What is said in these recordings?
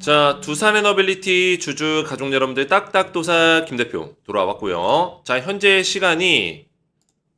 자, 두산 에너빌리티 주주 가족 여러분들 딱딱도사 김 대표 돌아왔고요. 자, 현재 시간이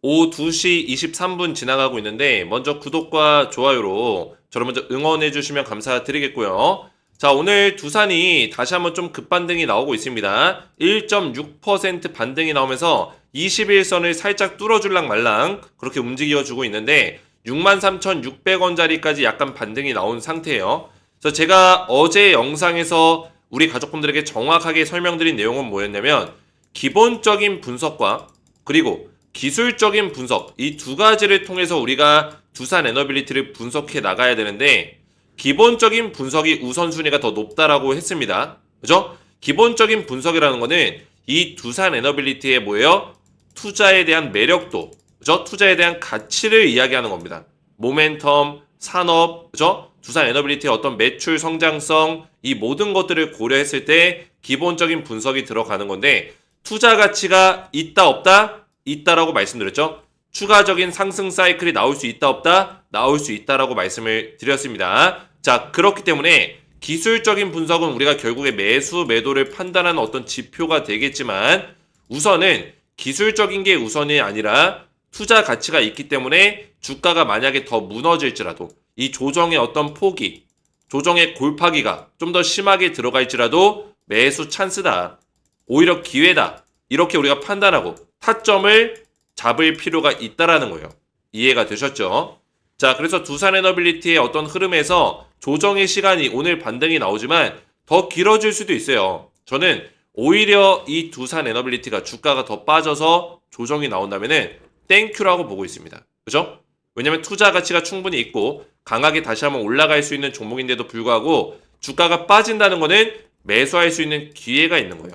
오후 2시 23분 지나가고 있는데 먼저 구독과 좋아요로 저를 먼저 응원해 주시면 감사드리겠고요. 자, 오늘 두산이 다시 한번 좀 급반등이 나오고 있습니다. 1.6% 반등이 나오면서 21선을 살짝 뚫어줄랑 말랑 그렇게 움직여주고 있는데 63,600원짜리까지 약간 반등이 나온 상태예요. 그래서 제가 어제 영상에서 우리 가족분들에게 정확하게 설명드린 내용은 뭐였냐면 기본적인 분석과 그리고 기술적인 분석 이 두 가지를 통해서 우리가 두산 에너빌리티를 분석해 나가야 되는데 기본적인 분석이 우선순위가 더 높다라고 했습니다. 그죠? 기본적인 분석이라는 거는 이 두산 에너빌리티의 뭐예요? 투자에 대한 매력도, 그죠? 투자에 대한 가치를 이야기하는 겁니다. 모멘텀, 산업, 그죠? 두산 에너빌리티의 어떤 매출 성장성, 이 모든 것들을 고려했을 때 기본적인 분석이 들어가는 건데 투자 가치가 있다 없다? 있다라고 말씀드렸죠. 추가적인 상승 사이클이 나올 수 있다 없다? 나올 수 있다라고 말씀을 드렸습니다. 자, 그렇기 때문에 기술적인 분석은 우리가 결국에 매수 매도를 판단하는 어떤 지표가 되겠지만 우선은 기술적인 게 우선이 아니라 투자 가치가 있기 때문에 주가가 만약에 더 무너질지라도 이 조정의 어떤 폭이, 조정의 골파기가 좀 더 심하게 들어갈지라도 매수 찬스다. 오히려 기회다. 이렇게 우리가 판단하고 타점을 잡을 필요가 있다라는 거예요. 이해가 되셨죠? 자, 그래서 두산 에너빌리티의 어떤 흐름에서 조정의 시간이 오늘 반등이 나오지만 더 길어질 수도 있어요. 저는 오히려 이 두산 에너빌리티가 주가가 더 빠져서 조정이 나온다면은 땡큐라고 보고 있습니다. 그죠? 왜냐면 투자 가치가 충분히 있고 강하게 다시 한번 올라갈 수 있는 종목인데도 불구하고 주가가 빠진다는 거는 매수할 수 있는 기회가 있는 거예요.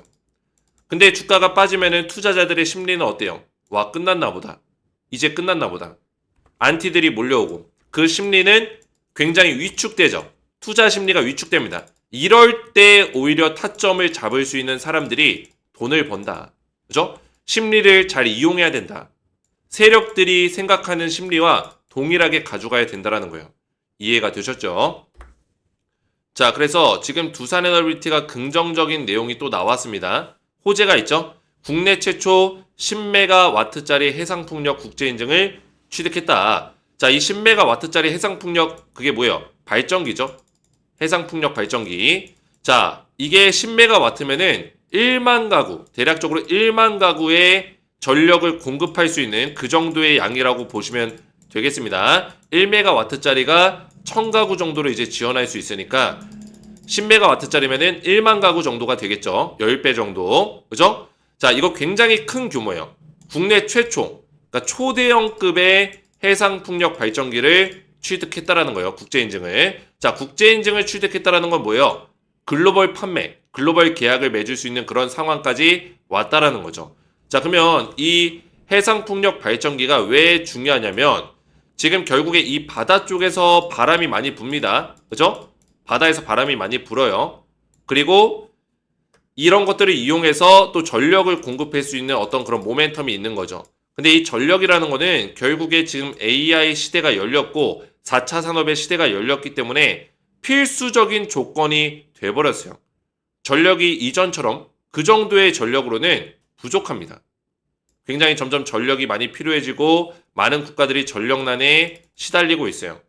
근데 주가가 빠지면은 투자자들의 심리는 어때요? 와, 끝났나 보다. 이제 끝났나 보다. 안티들이 몰려오고 그 심리는 굉장히 위축되죠. 투자 심리가 위축됩니다. 이럴 때 오히려 타점을 잡을 수 있는 사람들이 돈을 번다. 그죠? 심리를 잘 이용해야 된다. 세력들이 생각하는 심리와 동일하게 가져가야 된다는 거예요. 이해가 되셨죠? 자, 그래서 지금 두산 에너빌리티가 긍정적인 내용이 또 나왔습니다. 호재가 있죠? 국내 최초 10메가와트짜리 해상풍력 국제인증을 취득했다. 자, 이 10메가와트짜리 해상풍력 그게 뭐예요? 발전기죠? 해상풍력 발전기. 자, 이게 10메가와트면은 1만 가구, 대략적으로 1만 가구의 전력을 공급할 수 있는 그 정도의 양이라고 보시면 되겠습니다. 1메가와트짜리가 1000가구 정도를 이제 지원할 수 있으니까 10메가와트짜리면은 1만 가구 정도가 되겠죠. 10배 정도. 그죠? 자, 이거 굉장히 큰 규모예요. 국내 최초, 그러니까 초대형급의 해상풍력 발전기를 취득했다라는 거예요. 국제인증을. 자, 국제인증을 취득했다라는 건 뭐예요? 글로벌 판매, 글로벌 계약을 맺을 수 있는 그런 상황까지 왔다라는 거죠. 자, 그러면 이 해상풍력 발전기가 왜 중요하냐면 지금 결국에 이 바다 쪽에서 바람이 많이 붑니다. 그죠? 바다에서 바람이 많이 불어요. 그리고 이런 것들을 이용해서 또 전력을 공급할 수 있는 어떤 그런 모멘텀이 있는 거죠. 근데 이 전력이라는 거는 결국에 지금 AI 시대가 열렸고 4차 산업의 시대가 열렸기 때문에 필수적인 조건이 돼버렸어요. 전력이 이전처럼 그 정도의 전력으로는 부족합니다. 굉장히 점점 전력이 많이 필요해지고 많은 국가들이 전력난에 시달리고 있어요.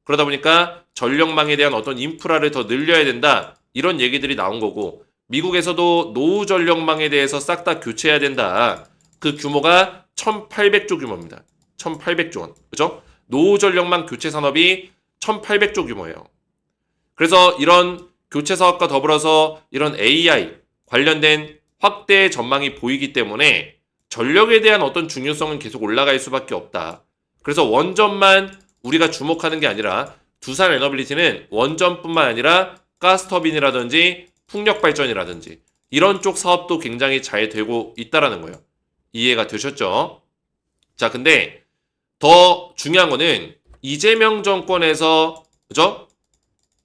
그러다 보니까 전력망에 대한 어떤 인프라를 더 늘려야 된다. 이런 얘기들이 나온 거고 미국에서도 노후 전력망에 대해서 싹 다 교체해야 된다. 그 규모가 1800조 규모입니다. 1800조 원. 그죠? 노후 전력망 교체 산업이 1800조 규모예요. 그래서 이런 교체 사업과 더불어서 이런 AI 관련된 확대 전망이 보이기 때문에 전력에 대한 어떤 중요성은 계속 올라갈 수밖에 없다. 그래서 원전만 우리가 주목하는 게 아니라 두산 에너빌리티는 원전뿐만 아니라 가스터빈이라든지 풍력발전이라든지 이런 쪽 사업도 굉장히 잘 되고 있다라는 거예요. 이해가 되셨죠? 자, 근데 더 중요한 거는 이재명 정권에서 그죠?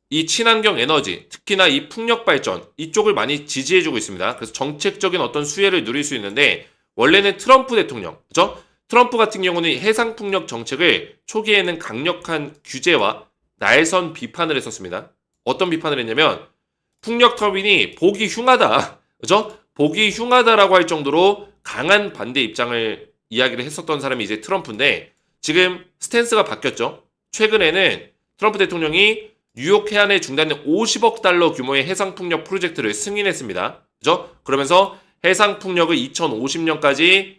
이 친환경 에너지, 특히나 이 풍력발전 이쪽을 많이 지지해주고 있습니다. 그래서 정책적인 어떤 수혜를 누릴 수 있는데 원래는 트럼프 대통령, 그죠? 트럼프 같은 경우는 해상풍력 정책을 초기에는 강력한 규제와 날선 비판을 했었습니다. 어떤 비판을 했냐면 풍력 터빈이 보기 흉하다. 그죠? 보기 흉하다라고 할 정도로 강한 반대 입장을 이야기를 했었던 사람이 이제 트럼프인데 지금 스탠스가 바뀌었죠. 최근에는 트럼프 대통령이 뉴욕 해안에 중단된 50억 달러 규모의 해상풍력 프로젝트를 승인했습니다. 그죠? 그러면서 해상풍력을 2050년까지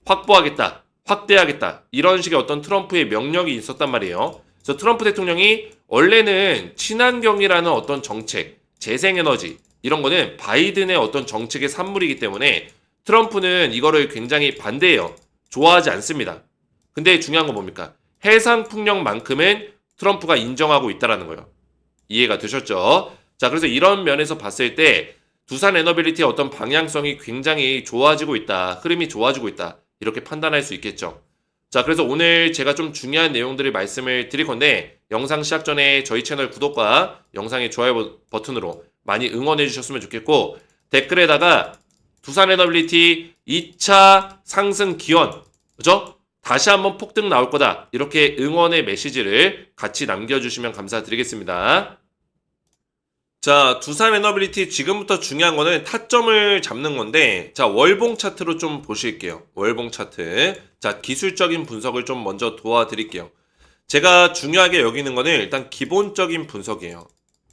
확보하겠다, 확대하겠다 이런 식의 어떤 트럼프의 명령이 있었단 말이에요. 그래서 트럼프 대통령이 원래는 친환경이라는 어떤 정책, 재생에너지 이런 거는 바이든의 어떤 정책의 산물이기 때문에 트럼프는 이거를 굉장히 반대해요. 좋아하지 않습니다. 근데 중요한 건 뭡니까? 해상풍력만큼은 트럼프가 인정하고 있다라는 거예요. 이해가 되셨죠? 자, 그래서 이런 면에서 봤을 때 두산 에너빌리티의 어떤 방향성이 굉장히 좋아지고 있다. 흐름이 좋아지고 있다. 이렇게 판단할 수 있겠죠. 자, 그래서 오늘 제가 좀 중요한 내용들을 말씀을 드릴 건데 영상 시작 전에 저희 채널 구독과 영상의 좋아요 버튼으로 많이 응원해 주셨으면 좋겠고 댓글에다가 두산 에너빌리티 2차 상승 기원, 그죠? 다시 한번 폭등 나올 거다. 이렇게 응원의 메시지를 같이 남겨주시면 감사드리겠습니다. 자, 두산 에너빌리티 지금부터 중요한 거는 타점을 잡는 건데 자, 월봉 차트로 좀 보실게요. 월봉 차트. 자, 기술적인 분석을 좀 먼저 도와드릴게요. 제가 중요하게 여기는 거는 일단 기본적인 분석이에요.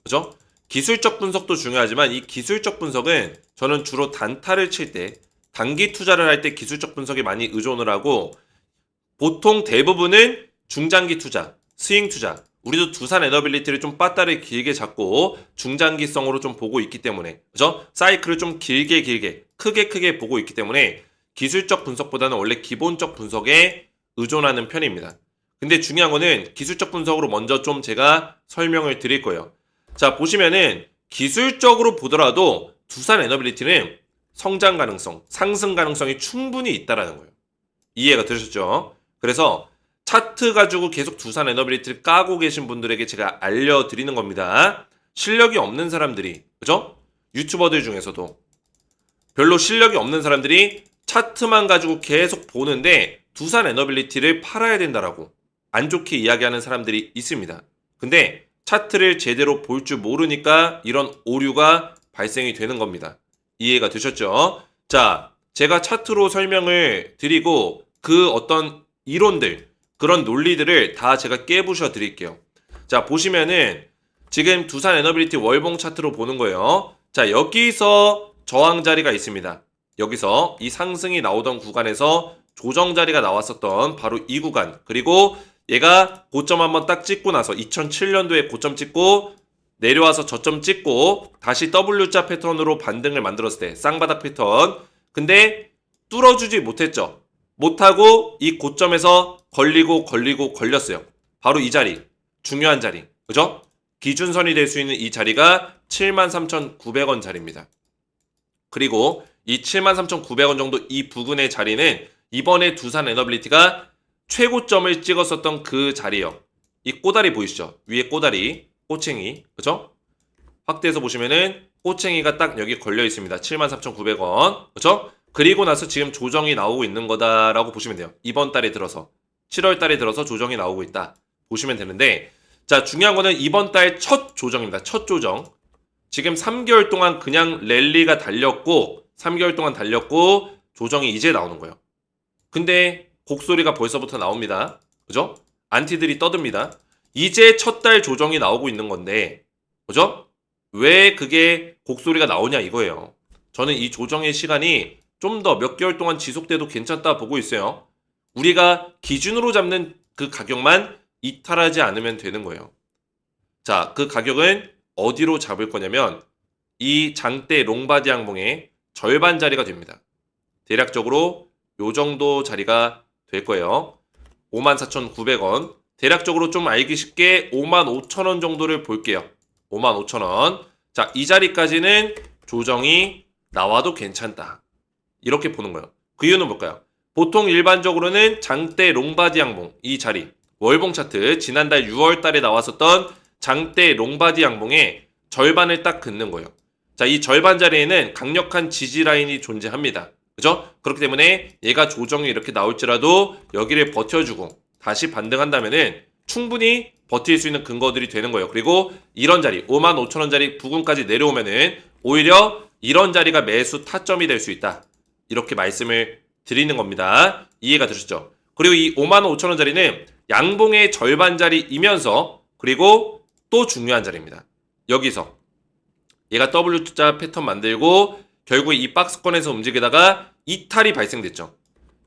그죠? 기술적 분석도 중요하지만 이 기술적 분석은 저는 주로 단타를 칠 때, 단기 투자를 할 때 기술적 분석에 많이 의존을 하고 보통 대부분은 중장기 투자, 스윙 투자, 우리도 두산 에너빌리티를 좀 빠따를 길게 잡고 중장기성으로 좀 보고 있기 때문에 그죠? 사이클을 좀 길게 크게 보고 있기 때문에 기술적 분석보다는 원래 기본적 분석에 의존하는 편입니다. 근데 중요한 거는 기술적 분석으로 먼저 좀 제가 설명을 드릴 거예요. 자, 보시면은 기술적으로 보더라도 두산 에너빌리티는 성장 가능성, 상승 가능성이 충분히 있다라는 거예요. 이해가 되셨죠? 그래서 차트 가지고 계속 두산 에너빌리티를 까고 계신 분들에게 제가 알려드리는 겁니다. 실력이 없는 사람들이, 그죠? 유튜버들 중에서도 별로 실력이 없는 사람들이 차트만 가지고 계속 보는데 두산 에너빌리티를 팔아야 된다라고 안 좋게 이야기하는 사람들이 있습니다. 근데 차트를 제대로 볼 줄 모르니까 이런 오류가 발생이 되는 겁니다. 이해가 되셨죠? 자, 제가 차트로 설명을 드리고 그 어떤 이론들, 그런 논리들을 다 제가 깨부셔 드릴게요. 자, 보시면은 지금 두산 에너빌리티 월봉 차트로 보는 거예요. 자, 여기서 저항 자리가 있습니다. 여기서 이 상승이 나오던 구간에서 조정 자리가 나왔었던 바로 이 구간. 그리고 얘가 고점 한번 딱 찍고 나서 2007년도에 고점 찍고 내려와서 저점 찍고 다시 W자 패턴으로 반등을 만들었을 때 쌍바닥 패턴. 근데 뚫어주지 못했죠. 못하고 이 고점에서 걸렸어요. 바로 이 자리. 중요한 자리. 그죠? 기준선이 될 수 있는 이 자리가 73,900원 자리입니다. 그리고 이 73,900원 정도 이 부근의 자리는 이번에 두산 에너빌리티가 최고점을 찍었었던 그 자리예요. 이 꼬다리 보이시죠? 위에 꼬다리, 꼬챙이. 그죠? 확대해서 보시면은 꼬챙이가 딱 여기 걸려 있습니다. 73,900원. 그죠? 그리고 나서 지금 조정이 나오고 있는 거다라고 보시면 돼요. 이번 달에 들어서 7월 달에 들어서 조정이 나오고 있다 보시면 되는데 자, 중요한 거는 이번 달 첫 조정입니다. 첫 조정. 지금 3개월 동안 그냥 랠리가 달렸고 3개월 동안 달렸고 조정이 이제 나오는 거예요. 근데 곡소리가 벌써부터 나옵니다. 그죠? 안티들이 떠듭니다. 이제 첫 달 조정이 나오고 있는 건데 그죠? 왜 그게 곡소리가 나오냐 이거예요. 저는 이 조정의 시간이 좀 더 몇 개월 동안 지속돼도 괜찮다 보고 있어요. 우리가 기준으로 잡는 그 가격만 이탈하지 않으면 되는 거예요. 자, 그 가격은 어디로 잡을 거냐면 이 장대 롱바디 항봉의 절반 자리가 됩니다. 대략적으로 요 정도 자리가 될 거예요. 54,900원. 대략적으로 좀 알기 쉽게 55,000원 정도를 볼게요. 55,000원. 자, 이 자리까지는 조정이 나와도 괜찮다. 이렇게 보는 거예요. 그 이유는 뭘까요? 보통 일반적으로는 장대 롱바디 항봉 이 자리 월봉 차트 지난달 6월 달에 나왔었던 장대 롱바디 항봉의 절반을 딱 긋는 거예요. 자, 이 절반 자리에는 강력한 지지 라인이 존재합니다. 그죠? 그렇기 때문에 얘가 조정이 이렇게 나올지라도 여기를 버텨주고 다시 반등한다면은 충분히 버틸 수 있는 근거들이 되는 거예요. 그리고 이런 자리 55,000원짜리 부근까지 내려오면은 오히려 이런 자리가 매수 타점이 될 수 있다. 이렇게 말씀을 드리는 겁니다. 이해가 되셨죠? 그리고 이 55,000원짜리는 양봉의 절반 자리이면서 그리고 또 중요한 자리입니다. 여기서 얘가 W자 패턴 만들고 결국에 이 박스권에서 움직이다가 이탈이 발생됐죠.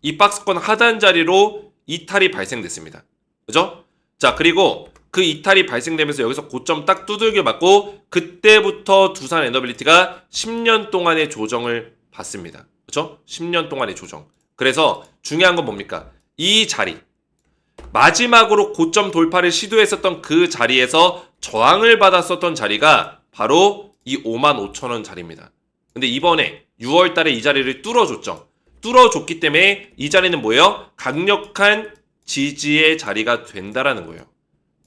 이 박스권 하단 자리로 이탈이 발생됐습니다. 그죠? 자, 그리고 그 이탈이 발생되면서 여기서 고점 딱 두들겨 맞고 그때부터 두산 에너빌리티가 10년 동안의 조정을 받습니다. 그죠? 10년 동안의 조정. 그래서 중요한 건 뭡니까? 이 자리. 마지막으로 고점 돌파를 시도했었던 그 자리에서 저항을 받았었던 자리가 바로 이 55,000원 자리입니다. 근데 이번에 6월 달에 이 자리를 뚫어줬죠. 뚫어줬기 때문에 이 자리는 뭐예요? 강력한 지지의 자리가 된다라는 거예요.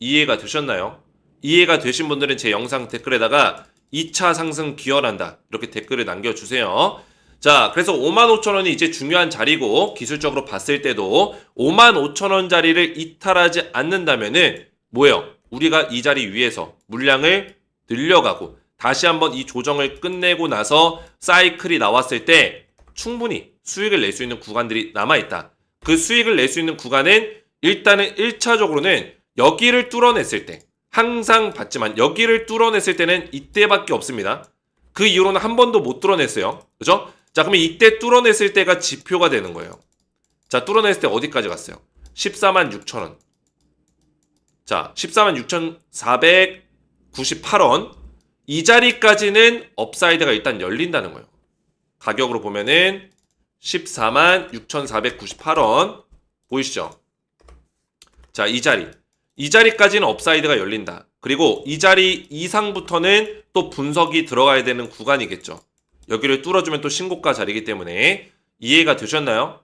이해가 되셨나요? 이해가 되신 분들은 제 영상 댓글에다가 2차 상승 기원한다. 이렇게 댓글을 남겨주세요. 자, 그래서 55,000원이 이제 중요한 자리고 기술적으로 봤을 때도 55,000원 자리를 이탈하지 않는다면은 뭐예요? 우리가 이 자리 위에서 물량을 늘려가고 다시 한번 이 조정을 끝내고 나서 사이클이 나왔을 때 충분히 수익을 낼 수 있는 구간들이 남아있다. 그 수익을 낼 수 있는 구간은 일단은 1차적으로는 여기를 뚫어냈을 때 항상 봤지만 여기를 뚫어냈을 때는 이때밖에 없습니다. 그 이후로는 한 번도 못 뚫어냈어요. 그죠? 자, 그러면 이때 뚫어냈을 때가 지표가 되는 거예요. 자, 뚫어냈을 때 어디까지 갔어요? 146,000원. 자, 146,498원. 이 자리까지는 업사이드가 일단 열린다는 거예요. 가격으로 보면은 146,498원. 보이시죠? 자, 이 자리. 이 자리까지는 업사이드가 열린다. 그리고 이 자리 이상부터는 또 분석이 들어가야 되는 구간이겠죠. 여기를 뚫어주면 또 신고가 자리이기 때문에 이해가 되셨나요?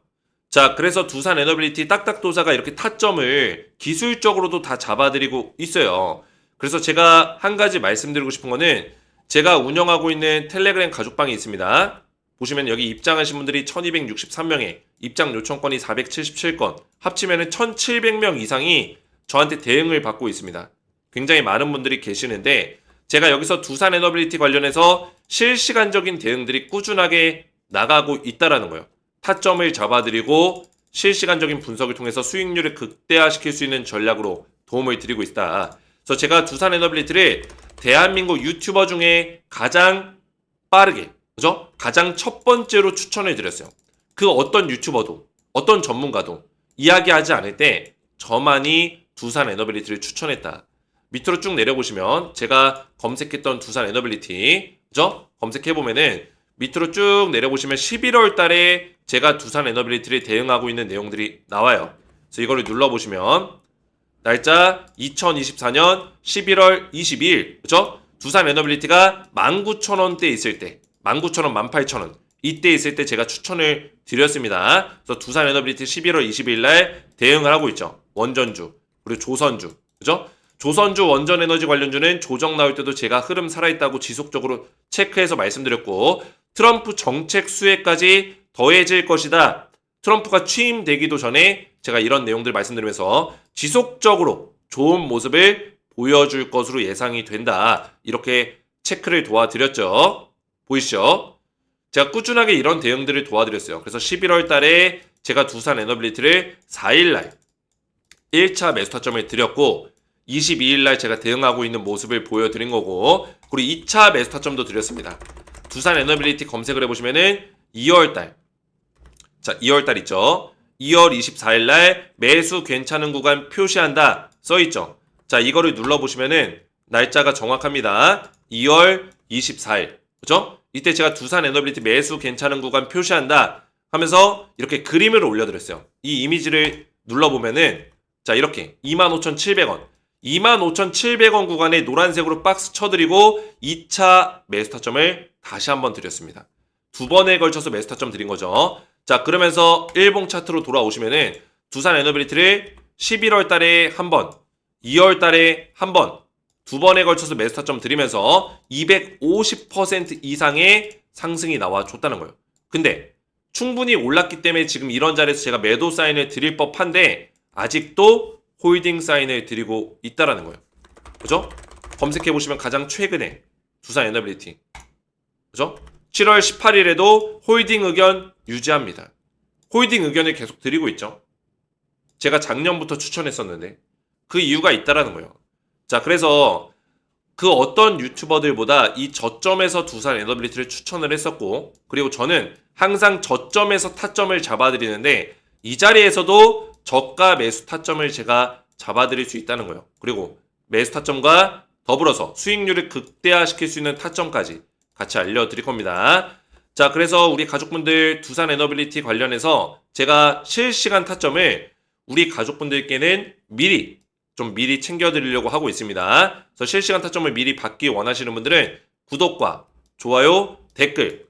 자, 그래서 두산 에너빌리티 딱딱도사가 이렇게 타점을 기술적으로도 다 잡아드리고 있어요. 그래서 제가 한 가지 말씀드리고 싶은 거는 제가 운영하고 있는 텔레그램 가족방이 있습니다. 보시면 여기 입장하신 분들이 1263명에 입장 요청건이 477건 합치면 1700명 이상이 저한테 대응을 받고 있습니다. 굉장히 많은 분들이 계시는데 제가 여기서 두산 에너빌리티 관련해서 실시간적인 대응들이 꾸준하게 나가고 있다라는 거예요. 타점을 잡아드리고 실시간적인 분석을 통해서 수익률을 극대화시킬 수 있는 전략으로 도움을 드리고 있다. 그래서 제가 두산 에너빌리티를 대한민국 유튜버 중에 가장 빠르게, 그죠? 가장 첫 번째로 추천을 드렸어요. 그 어떤 유튜버도, 어떤 전문가도 이야기하지 않을 때 저만이 두산 에너빌리티를 추천했다. 밑으로 쭉 내려보시면 제가 검색했던 두산 에너빌리티, 그죠? 검색해보면은 밑으로 쭉 내려보시면 11월 달에 제가 두산 에너빌리티를 대응하고 있는 내용들이 나와요. 그래서 이거를 눌러보시면 날짜 2024년 11월 22일, 그죠? 두산 에너빌리티가 19,000원대 있을 때, 19,000원, 18,000원 이때 있을 때 제가 추천을 드렸습니다. 그래서 두산 에너빌리티 11월 22일 날 대응을 하고 있죠. 원전주, 그리고 조선주, 그죠? 조선주 원전에너지 관련주는 조정 나올 때도 제가 흐름 살아있다고 지속적으로 체크해서 말씀드렸고 트럼프 정책 수혜까지 더해질 것이다. 트럼프가 취임되기도 전에 제가 이런 내용들 말씀드리면서 지속적으로 좋은 모습을 보여줄 것으로 예상이 된다. 이렇게 체크를 도와드렸죠. 보이시죠? 제가 꾸준하게 이런 대응들을 도와드렸어요. 그래서 11월 달에 제가 두산 에너빌리티를 4일날 1차 매수 타점을 드렸고 22일 날 제가 대응하고 있는 모습을 보여드린 거고 그리고 2차 매수 타점도 드렸습니다. 두산 에너빌리티 검색을 해보시면은 2월달 자 2월달 있죠. 2월 24일 날 매수 괜찮은 구간 표시한다 써있죠. 자 이거를 눌러보시면은 날짜가 정확합니다. 2월 24일 그죠? 이때 제가 두산 에너빌리티 매수 괜찮은 구간 표시한다 하면서 이렇게 그림을 올려드렸어요. 이 이미지를 눌러보면은 자 이렇게 25,700원 25,700원 구간에 노란색으로 박스 쳐드리고 2차 매수 타점을 다시 한번 드렸습니다. 두 번에 걸쳐서 매수 타점 드린 거죠. 자 그러면서 일봉 차트로 돌아오시면은 두산 에너빌리티를 11월 달에 한 번, 2월 달에 한 번, 두 번에 걸쳐서 매수 타점 드리면서 250% 이상의 상승이 나와줬다는 거예요. 근데 충분히 올랐기 때문에 지금 이런 자리에서 제가 매도 사인을 드릴 법한데 아직도 홀딩 사인을 드리고 있다라는 거예요. 그죠? 검색해 보시면 가장 최근에 두산 에너빌리티, 그죠? 7월 18일에도 홀딩 의견 유지합니다. 홀딩 의견을 계속 드리고 있죠. 제가 작년부터 추천했었는데 그 이유가 있다라는 거예요. 자, 그래서 그 어떤 유튜버들보다 이 저점에서 두산 에너빌리티를 추천을 했었고, 그리고 저는 항상 저점에서 타점을 잡아드리는데 이 자리에서도 저가 매수 타점을 제가 잡아드릴 수 있다는 거예요. 그리고 매수 타점과 더불어서 수익률을 극대화시킬 수 있는 타점까지 같이 알려드릴 겁니다. 자, 그래서 우리 가족분들 두산 에너빌리티 관련해서 제가 실시간 타점을 우리 가족분들께는 미리 챙겨드리려고 하고 있습니다. 그래서 실시간 타점을 미리 받기 원하시는 분들은 구독과 좋아요, 댓글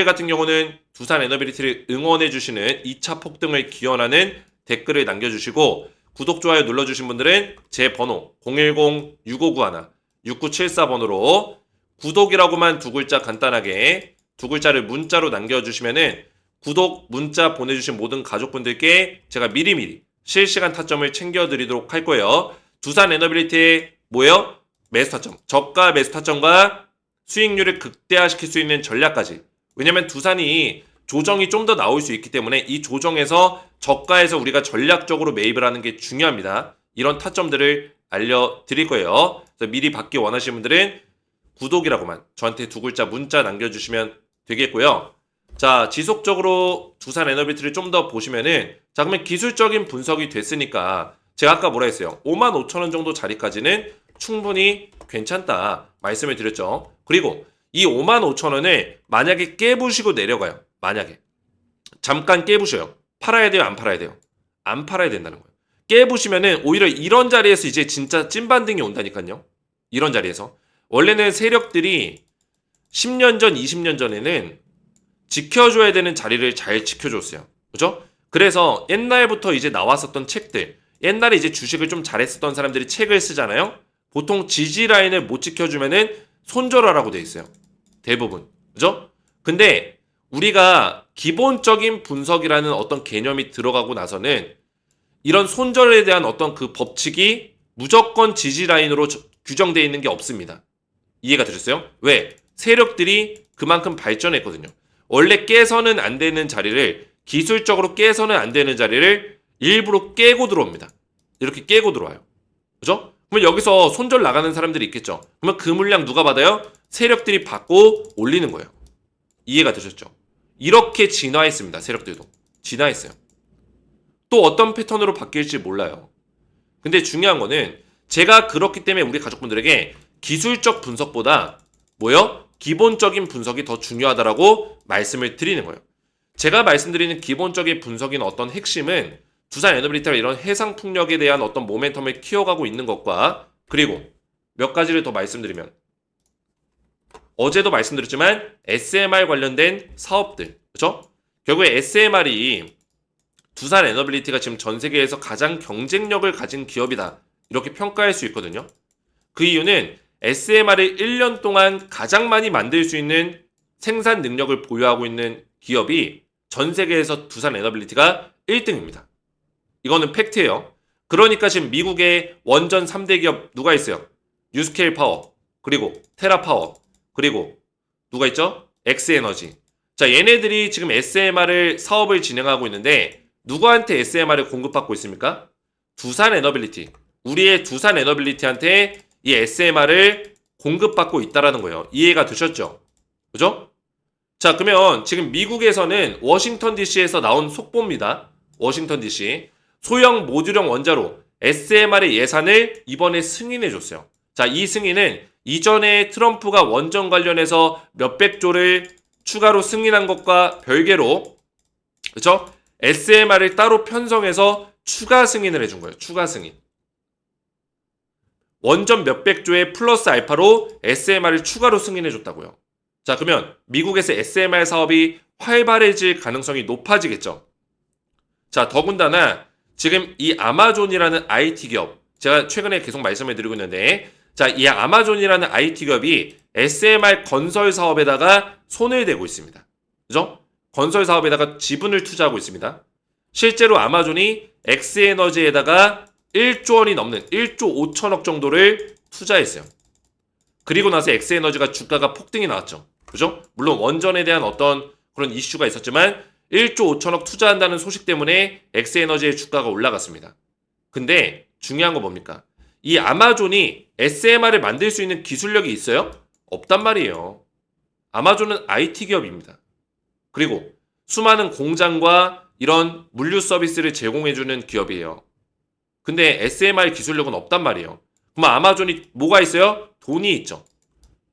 같은 경우는 두산 에너빌리티를 응원해주시는 2차 폭등을 기원하는 댓글을 남겨주시고, 구독, 좋아요 눌러주신 분들은 제 번호 010-6591-6974번으로 구독이라고만 두 글자 간단하게 두 글자를 문자로 남겨주시면은 구독 문자 보내주신 모든 가족분들께 제가 미리미리 실시간 타점을 챙겨드리도록 할 거예요. 두산 에너빌리티의 뭐예요? 매수 타점, 저가 매수 타점과 수익률을 극대화시킬 수 있는 전략까지. 왜냐면 두산이 조정이 좀 더 나올 수 있기 때문에 이 조정에서 저가에서 우리가 전략적으로 매입을 하는 게 중요합니다. 이런 타점들을 알려드릴 거예요. 그래서 미리 받기 원하시는 분들은 구독이라고만 저한테 두 글자 문자 남겨주시면 되겠고요. 자, 지속적으로 두산 에너빌리티를 좀 더 보시면은, 자, 그러면 기술적인 분석이 됐으니까 제가 아까 뭐라 했어요? 55,000원 정도 자리까지는 충분히 괜찮다 말씀을 드렸죠. 그리고 이 55,000원을 만약에 깨부시고 내려가요. 만약에 잠깐 깨부셔요. 팔아야 돼요? 안 팔아야 돼요? 안 팔아야 된다는 거예요. 깨부시면은 오히려 이런 자리에서 이제 진짜 찐반등이 온다니까요. 이런 자리에서 원래는 세력들이 10년 전, 20년 전에는 지켜줘야 되는 자리를 잘 지켜줬어요. 그죠? 그래서 옛날부터 이제 나왔었던 책들, 옛날에 이제 주식을 좀 잘했었던 사람들이 책을 쓰잖아요. 보통 지지 라인을 못 지켜주면은 손절하라고 돼 있어요. 대부분. 그죠? 근데 우리가 기본적인 분석이라는 어떤 개념이 들어가고 나서는 이런 손절에 대한 어떤 그 법칙이 무조건 지지 라인으로 규정되어 있는 게 없습니다. 이해가 되셨어요? 왜? 세력들이 그만큼 발전했거든요. 원래 깨서는 안 되는 자리를, 기술적으로 깨서는 안 되는 자리를 일부러 깨고 들어옵니다. 이렇게 깨고 들어와요. 그죠? 그러면 여기서 손절 나가는 사람들이 있겠죠. 그러면 그 물량 누가 받아요? 세력들이 받고 올리는 거예요. 이해가 되셨죠? 이렇게 진화했습니다. 세력들도. 진화했어요. 또 어떤 패턴으로 바뀔지 몰라요. 근데 중요한 거는 제가 그렇기 때문에 우리 가족분들에게 기술적 분석보다 뭐요? 기본적인 분석이 더 중요하다라고 말씀을 드리는 거예요. 제가 말씀드리는 기본적인 분석인 어떤 핵심은 두산 에너빌리티가 이런 해상풍력에 대한 어떤 모멘텀을 키워가고 있는 것과, 그리고 몇 가지를 더 말씀드리면 어제도 말씀드렸지만 SMR 관련된 사업들, 그렇죠? 결국에 SMR이 두산 에너빌리티가 지금 전 세계에서 가장 경쟁력을 가진 기업이다 이렇게 평가할 수 있거든요. 그 이유는 SMR을 1년 동안 가장 많이 만들 수 있는 생산 능력을 보유하고 있는 기업이 전 세계에서 두산 에너빌리티가 1등입니다. 이거는 팩트예요. 그러니까 지금 미국의 원전 3대 기업 누가 있어요? 뉴스케일 파워, 그리고 테라파워, 그리고 누가 있죠? 엑스에너지. 자, 얘네들이 지금 SMR을 사업을 진행하고 있는데 누구한테 SMR을 공급받고 있습니까? 두산 에너빌리티. 우리의 두산 에너빌리티한테 이 SMR을 공급받고 있다라는 거예요. 이해가 되셨죠? 그죠? 자, 그러면 지금 미국에서는 워싱턴 DC에서 나온 속보입니다. 워싱턴 DC. 소형 모듈형 원자로 SMR의 예산을 이번에 승인해줬어요. 자, 이 승인은 이전에 트럼프가 원전 관련해서 몇백조를 추가로 승인한 것과 별개로, 그렇죠? SMR을 따로 편성해서 추가 승인을 해준 거예요. 추가 승인. 원전 몇백조의 플러스 알파로 SMR을 추가로 승인해줬다고요. 자, 그러면 미국에서 SMR 사업이 활발해질 가능성이 높아지겠죠. 자, 더군다나 지금 이 아마존이라는 IT 기업, 제가 최근에 계속 말씀을 드리고 있는데, 자, 이 아마존이라는 IT 기업이 SMR 건설 사업에다가 손을 대고 있습니다. 그죠? 건설 사업에다가 지분을 투자하고 있습니다. 실제로 아마존이 엑스에너지에다가 1조 원이 넘는 1조 5천억 정도를 투자했어요. 그리고 나서 엑스에너지가 주가가 폭등이 나왔죠. 그죠? 물론 원전에 대한 어떤 그런 이슈가 있었지만 1조 5천억 투자한다는 소식 때문에 엑스에너지의 주가가 올라갔습니다. 근데 중요한 거 뭡니까? 이 아마존이 SMR을 만들 수 있는 기술력이 있어요? 없단 말이에요. 아마존은 IT 기업입니다. 그리고 수많은 공장과 이런 물류 서비스를 제공해주는 기업이에요. 근데 SMR 기술력은 없단 말이에요. 그럼 아마존이 뭐가 있어요? 돈이 있죠.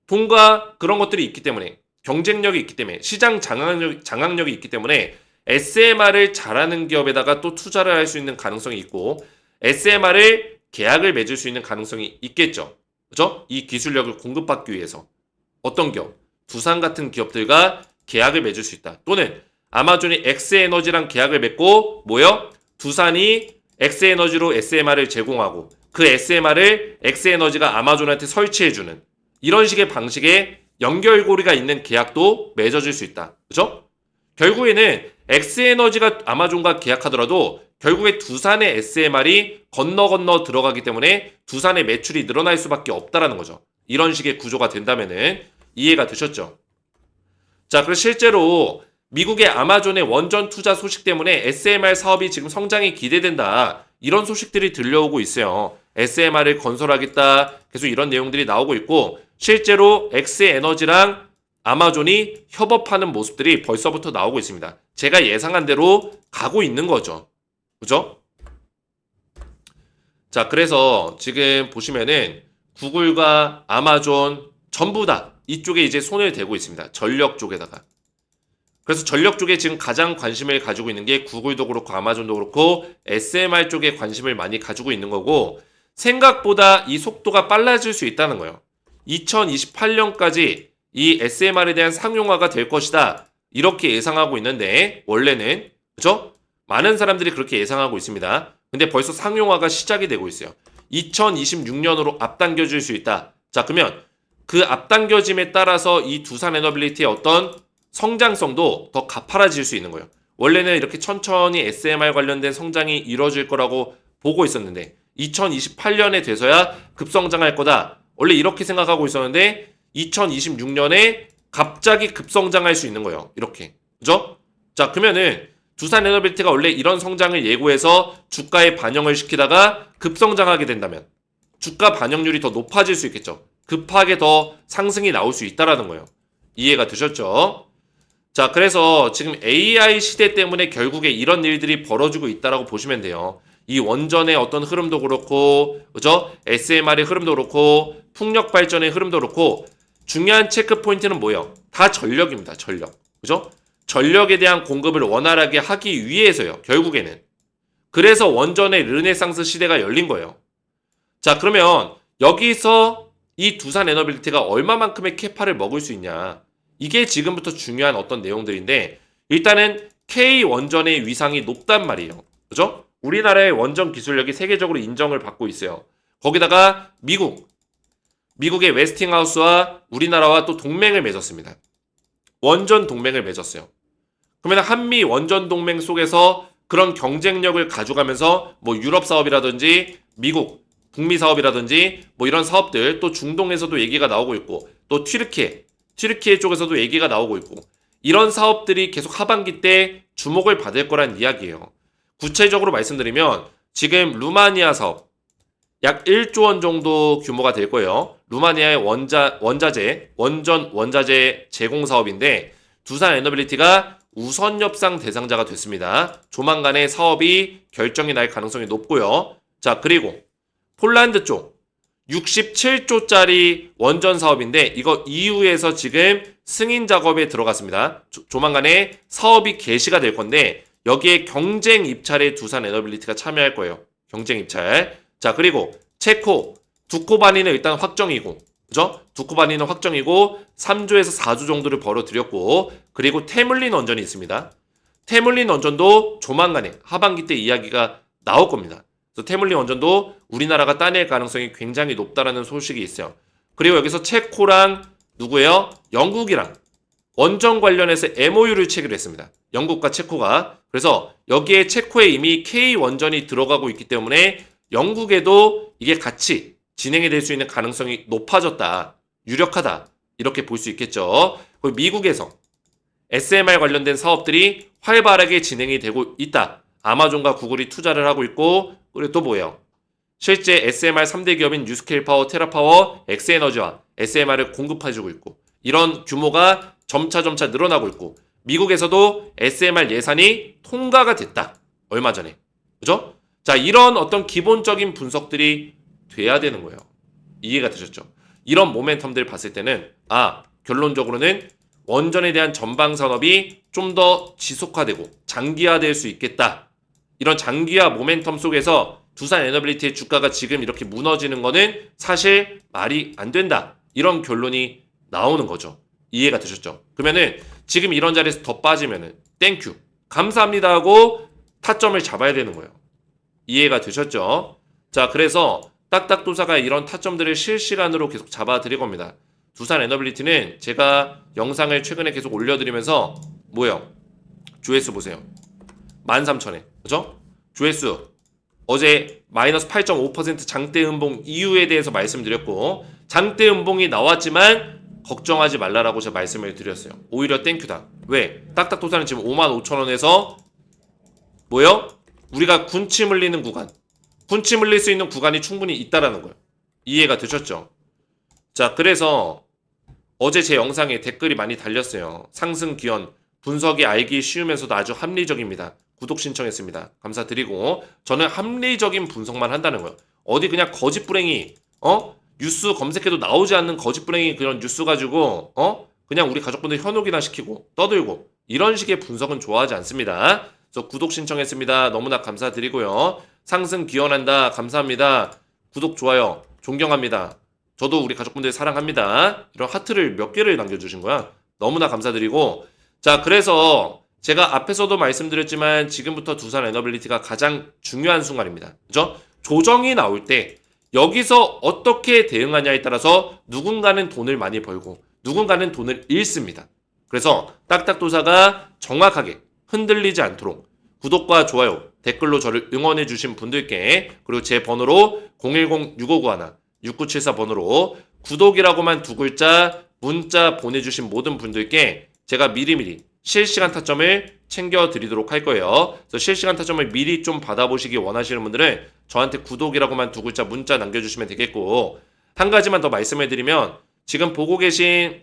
돈과 그런 것들이 있기 때문에, 경쟁력이 있기 때문에, 시장 장악력이 있기 때문에 SMR을 잘하는 기업에다가 또 투자를 할 수 있는 가능성이 있고, SMR을 계약을 맺을 수 있는 가능성이 있겠죠. 그죠? 이 기술력을 공급받기 위해서 어떤 기업? 두산 같은 기업들과 계약을 맺을 수 있다. 또는 아마존이 엑스에너지랑 계약을 맺고 뭐요? 두산이 엑스에너지로 SMR을 제공하고 그 SMR을 엑스에너지가 아마존한테 설치해주는 이런 식의 방식의 연결고리가 있는 계약도 맺어질 수 있다. 그죠? 결국에는 엑스에너지가 아마존과 계약하더라도 결국에 두산의 SMR이 건너 들어가기 때문에 두산의 매출이 늘어날 수밖에 없다라는 거죠. 이런 식의 구조가 된다면은 이해가 되셨죠? 자, 그래서 실제로 미국의 아마존의 원전 투자 소식 때문에 SMR 사업이 지금 성장이 기대된다. 이런 소식들이 들려오고 있어요. SMR을 건설하겠다. 계속 이런 내용들이 나오고 있고 실제로 엑스에너지랑 아마존이 협업하는 모습들이 벌써부터 나오고 있습니다. 제가 예상한 대로 가고 있는 거죠. 그죠? 자, 그래서 지금 보시면은 구글과 아마존 전부 다 이쪽에 이제 손을 대고 있습니다. 전력 쪽에다가. 그래서 전력 쪽에 지금 가장 관심을 가지고 있는 게 구글도 그렇고 아마존도 그렇고 SMR 쪽에 관심을 많이 가지고 있는 거고 생각보다 이 속도가 빨라질 수 있다는 거예요. 2028년까지 이 SMR에 대한 상용화가 될 것이다. 이렇게 예상하고 있는데 원래는 그죠? 많은 사람들이 그렇게 예상하고 있습니다. 근데 벌써 상용화가 시작이 되고 있어요. 2026년으로 앞당겨질 수 있다. 자, 그러면 그 앞당겨짐에 따라서 이 두산 에너빌리티의 어떤 성장성도 더 가파라질 수 있는 거예요. 원래는 이렇게 천천히 SMR 관련된 성장이 이루어질 거라고 보고 있었는데 2028년에 돼서야 급성장할 거다. 원래 이렇게 생각하고 있었는데 2026년에 갑자기 급성장할 수 있는 거예요. 이렇게. 그죠? 자, 그러면은 두산 에너빌리티가 원래 이런 성장을 예고해서 주가에 반영을 시키다가 급성장하게 된다면 주가 반영률이 더 높아질 수 있겠죠. 급하게 더 상승이 나올 수 있다라는 거예요. 이해가 되셨죠? 자, 그래서 지금 AI 시대 때문에 결국에 이런 일들이 벌어지고 있다라고 보시면 돼요. 이 원전의 어떤 흐름도 그렇고, 그죠? SMR의 흐름도 그렇고, 풍력 발전의 흐름도 그렇고, 중요한 체크 포인트는 뭐예요? 다 전력입니다. 전력. 그죠? 전력에 대한 공급을 원활하게 하기 위해서요. 결국에는. 그래서 원전의 르네상스 시대가 열린 거예요. 자, 그러면 여기서 이 두산 에너빌리티가 얼마만큼의 캐파를 먹을 수 있냐. 이게 지금부터 중요한 어떤 내용들인데 일단은 K 원전의 위상이 높단 말이에요. 그죠? 우리나라의 원전 기술력이 세계적으로 인정을 받고 있어요. 거기다가 미국의 웨스팅하우스와 우리나라와 또 동맹을 맺었습니다. 원전 동맹을 맺었어요. 그러면 한미 원전 동맹 속에서 그런 경쟁력을 가져가면서 뭐 유럽 사업이라든지 미국, 북미 사업이라든지 뭐 이런 사업들 또 중동에서도 얘기가 나오고 있고 또 튀르키예 쪽에서도 얘기가 나오고 있고 이런 사업들이 계속 하반기 때 주목을 받을 거란 이야기예요. 구체적으로 말씀드리면 지금 루마니아 사업 약 1조 원 정도 규모가 될 거예요. 루마니아의 원전 원자재 제공 사업인데 두산 에너빌리티가 우선 협상 대상자가 됐습니다. 조만간에 사업이 결정이 날 가능성이 높고요. 자, 그리고 폴란드 쪽 67조짜리 원전 사업인데 이거 EU에서 지금 승인 작업에 들어갔습니다. 조만간에 사업이 개시가 될 건데 여기에 경쟁 입찰에 두산 에너빌리티가 참여할 거예요. 경쟁 입찰. 자, 그리고 체코 두코바니는 일단 확정이고 그죠? 두코바니는 확정이고 3조에서 4조 정도를 벌어들였고 그리고 테물린 원전이 있습니다. 테물린 원전도 조만간에 하반기 때 이야기가 나올 겁니다. 그래서 테물린 원전도 우리나라가 따낼 가능성이 굉장히 높다라는 소식이 있어요. 그리고 여기서 체코랑 누구예요? 영국이랑 원전 관련해서 MOU를 체결을 했습니다. 영국과 체코가. 그래서 여기에 체코에 이미 K 원전이 들어가고 있기 때문에 영국에도 이게 같이 진행이 될 수 있는 가능성이 높아졌다. 유력하다. 이렇게 볼 수 있겠죠. 그리고 미국에서 SMR 관련된 사업들이 활발하게 진행이 되고 있다. 아마존과 구글이 투자를 하고 있고, 그리고 또 뭐예요? 실제 SMR 3대 기업인 뉴스케일 파워, 테라파워, 엑스에너지와 SMR을 공급해주고 있고, 이런 규모가 점차 늘어나고 있고, 미국에서도 SMR 예산이 통과가 됐다. 얼마 전에. 그죠? 자, 이런 어떤 기본적인 분석들이 돼야 되는 거예요. 이해가 되셨죠? 이런 모멘텀들 봤을 때는, 결론적으로는 원전에 대한 전방 산업이 좀 더 지속화되고 장기화될 수 있겠다. 이런 장기화 모멘텀 속에서 두산 에너빌리티의 주가가 지금 이렇게 무너지는 거는 사실 말이 안 된다. 이런 결론이 나오는 거죠. 이해가 되셨죠? 그러면은 지금 이런 자리에서 더 빠지면은 땡큐 감사합니다 하고 타점을 잡아야 되는 거예요. 이해가 되셨죠? 자, 그래서 딱딱도사가 이런 타점들을 실시간으로 계속 잡아드릴 겁니다. 두산 에너빌리티는 제가 영상을 최근에 계속 올려드리면서 뭐예요? 조회수 보세요. 13,000회. 그죠? 조회수 어제 마이너스 8.5% 장대 음봉 이유에 대해서 말씀드렸고, 장대 음봉이 나왔지만 걱정하지 말라라고 제가 말씀을 드렸어요. 오히려 땡큐다. 왜? 딱딱도사는 지금 55,000원에서 뭐요? 우리가 군침 흘리는 구간, 군침 흘릴 수 있는 구간이 충분히 있다라는 거예요. 이해가 되셨죠? 자, 그래서 어제 제 영상에 댓글이 많이 달렸어요. 상승 기원, 분석이 알기 쉬우면서도 아주 합리적입니다. 구독 신청했습니다. 감사드리고, 저는 합리적인 분석만 한다는 거예요. 어디 그냥 거짓부랭이, 뉴스 검색해도 나오지 않는 거짓부랭이 그런 뉴스 가지고, 그냥 우리 가족분들 현혹이나 시키고, 떠들고, 이런 식의 분석은 좋아하지 않습니다. 그래서 구독 신청했습니다. 너무나 감사드리고요. 상승 기원한다. 감사합니다. 구독, 좋아요. 존경합니다. 저도 우리 가족분들 사랑합니다. 이런 하트를 몇 개를 남겨주신 거야. 너무나 감사드리고, 자, 그래서 제가 앞에서도 말씀드렸지만 지금부터 두산 에너빌리티가 가장 중요한 순간입니다. 그죠? 조정이 나올 때 여기서 어떻게 대응하냐에 따라서 누군가는 돈을 많이 벌고 누군가는 돈을 잃습니다. 그래서 딱딱도사가 정확하게 흔들리지 않도록 구독과 좋아요, 댓글로 저를 응원해 주신 분들께, 그리고 제 번호로 010-6591-6974 번호로 구독이라고만 두 글자 문자 보내주신 모든 분들께 제가 미리미리 실시간 타점을 챙겨드리도록 할 거예요. 그래서 실시간 타점을 미리 좀 받아보시기 원하시는 분들은 저한테 구독이라고만 두 글자 문자 남겨주시면 되겠고, 한 가지만 더 말씀해드리면 지금 보고 계신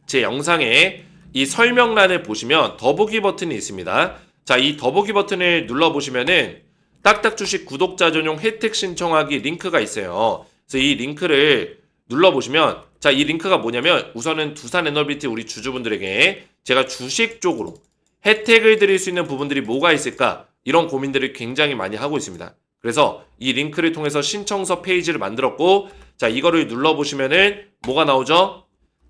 제 영상에 이 설명란을 보시면 더보기 버튼이 있습니다. 자, 이 더보기 버튼을 눌러보시면은 딱딱주식 구독자 전용 혜택 신청하기 링크가 있어요. 그래서 이 링크를 눌러보시면, 자, 이 링크가 뭐냐면 우선은 두산 에너빌리티 우리 주주분들에게 제가 주식 쪽으로 혜택을 드릴 수 있는 부분들이 뭐가 있을까, 이런 고민들을 굉장히 많이 하고 있습니다. 그래서 이 링크를 통해서 신청서 페이지를 만들었고, 자, 이거를 눌러보시면은 뭐가 나오죠?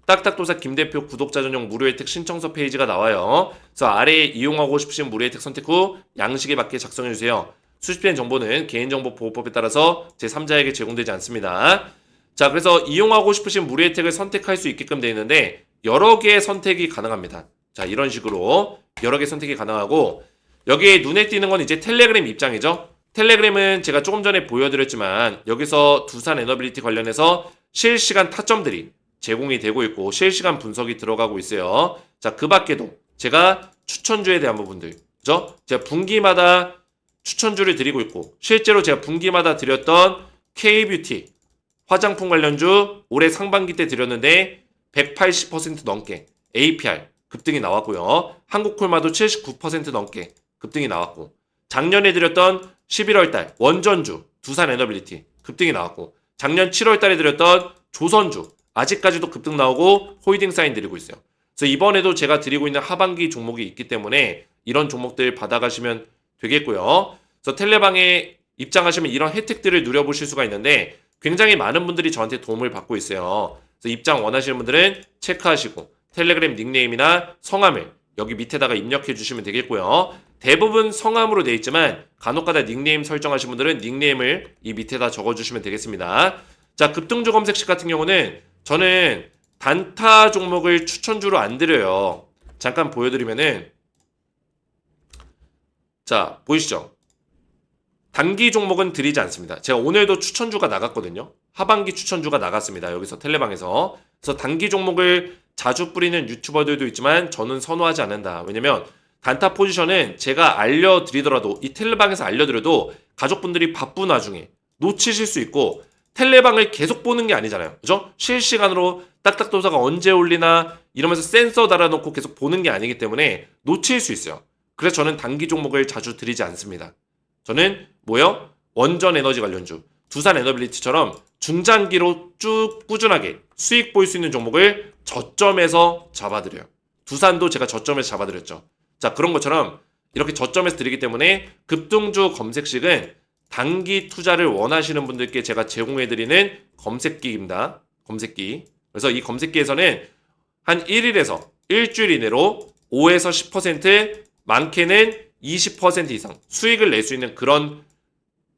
딱딱도사 김대표 구독자 전용 무료 혜택 신청서 페이지가 나와요. 그래서 아래에 이용하고 싶으신 무료 혜택 선택 후 양식에 맞게 작성해주세요. 수집된 정보는 개인정보보호법에 따라서 제3자에게 제공되지 않습니다. 자, 그래서 이용하고 싶으신 무료 혜택을 선택할 수 있게끔 되어 있는데 여러 개의 선택이 가능합니다. 자, 이런 식으로 여러 개 선택이 가능하고, 여기에 눈에 띄는 건 이제 텔레그램 입장이죠. 텔레그램은 제가 조금 전에 보여드렸지만 여기서 두산 에너빌리티 관련해서 실시간 타점들이 제공이 되고 있고 실시간 분석이 들어가고 있어요. 자, 그 밖에도 제가 추천주에 대한 부분들, 그죠? 제가 분기마다 추천주를 드리고 있고, 실제로 제가 분기마다 드렸던 K뷰티 화장품 관련주 올해 상반기 때 드렸는데 180% 넘게 APR 급등이 나왔고요. 한국콜마도 79% 넘게 급등이 나왔고, 작년에 드렸던 11월달 원전주 두산 에너빌리티 급등이 나왔고, 작년 7월달에 드렸던 조선주 아직까지도 급등 나오고 홀딩 사인 드리고 있어요. 그래서 이번에도 제가 드리고 있는 하반기 종목이 있기 때문에 이런 종목들 받아가시면 되겠고요. 그래서 텔레방에 입장하시면 이런 혜택들을 누려보실 수가 있는데 굉장히 많은 분들이 저한테 도움을 받고 있어요. 그래서 입장 원하시는 분들은 체크하시고 텔레그램 닉네임이나 성함을 여기 밑에다가 입력해 주시면 되겠고요. 대부분 성함으로 되어 있지만 간혹가다 닉네임 설정하신 분들은 닉네임을 이 밑에다 적어주시면 되겠습니다. 자, 급등주 검색식 같은 경우는 저는 단타 종목을 추천주로 안 드려요. 잠깐 보여드리면은, 자, 보이시죠? 단기 종목은 드리지 않습니다. 제가 오늘도 추천주가 나갔거든요. 하반기 추천주가 나갔습니다. 여기서 텔레방에서. 그래서 단기 종목을 자주 뿌리는 유튜버들도 있지만 저는 선호하지 않는다. 왜냐면 단타 포지션은 제가 알려드리더라도 이 텔레방에서 알려드려도 가족분들이 바쁜 와중에 놓치실 수 있고 텔레방을 계속 보는 게 아니잖아요. 그죠? 실시간으로 딱딱도사가 언제 올리나 이러면서 센서 달아놓고 계속 보는 게 아니기 때문에 놓칠 수 있어요. 그래서 저는 단기 종목을 자주 드리지 않습니다. 저는 뭐요? 원전 에너지 관련주, 두산 에너빌리티처럼 중장기로 쭉 꾸준하게 수익 볼 수 있는 종목을 저점에서 잡아드려요. 두산도 제가 저점에서 잡아드렸죠. 자, 그런 것처럼 이렇게 저점에서 드리기 때문에 급등주 검색식은 단기 투자를 원하시는 분들께 제가 제공해드리는 검색기입니다. 검색기. 그래서 이 검색기에서는 한 1일에서 일주일 이내로 5에서 10%, 많게는 20% 이상 수익을 낼 수 있는 그런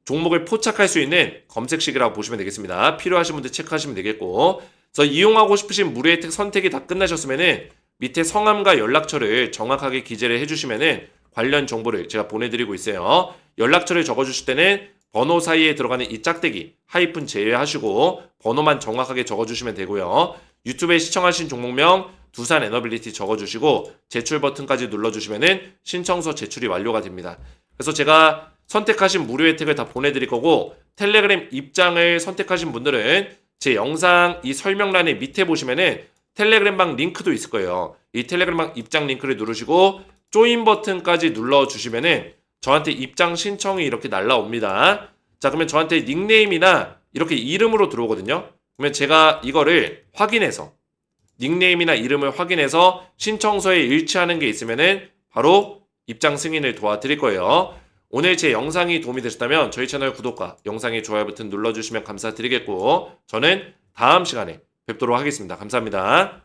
종목을 포착할 수 있는 검색식이라고 보시면 되겠습니다. 필요하신 분들 체크하시면 되겠고, 그래서 이용하고 싶으신 무료 혜택 선택이 다 끝나셨으면은 밑에 성함과 연락처를 정확하게 기재를 해주시면은 관련 정보를 제가 보내드리고 있어요. 연락처를 적어주실 때는 번호 사이에 들어가는 이 짝대기 하이픈 제외하시고 번호만 정확하게 적어주시면 되고요. 유튜브에 시청하신 종목명 두산 에너빌리티 적어주시고 제출 버튼까지 눌러주시면은 신청서 제출이 완료가 됩니다. 그래서 제가 선택하신 무료 혜택을 다 보내드릴 거고 텔레그램 입장을 선택하신 분들은 제 영상 이 설명란에 밑에 보시면은 텔레그램방 링크도 있을 거예요. 이 텔레그램방 입장 링크를 누르시고 조인 버튼까지 눌러주시면은 저한테 입장 신청이 이렇게 날라옵니다. 자, 그러면 저한테 닉네임이나 이렇게 이름으로 들어오거든요. 그러면 제가 이거를 확인해서 닉네임이나 이름을 확인해서 신청서에 일치하는 게 있으면은 바로 입장 승인을 도와드릴 거예요. 오늘 제 영상이 도움이 되셨다면 저희 채널 구독과 영상의 좋아요 버튼 눌러주시면 감사드리겠고 저는 다음 시간에 뵙도록 하겠습니다. 감사합니다.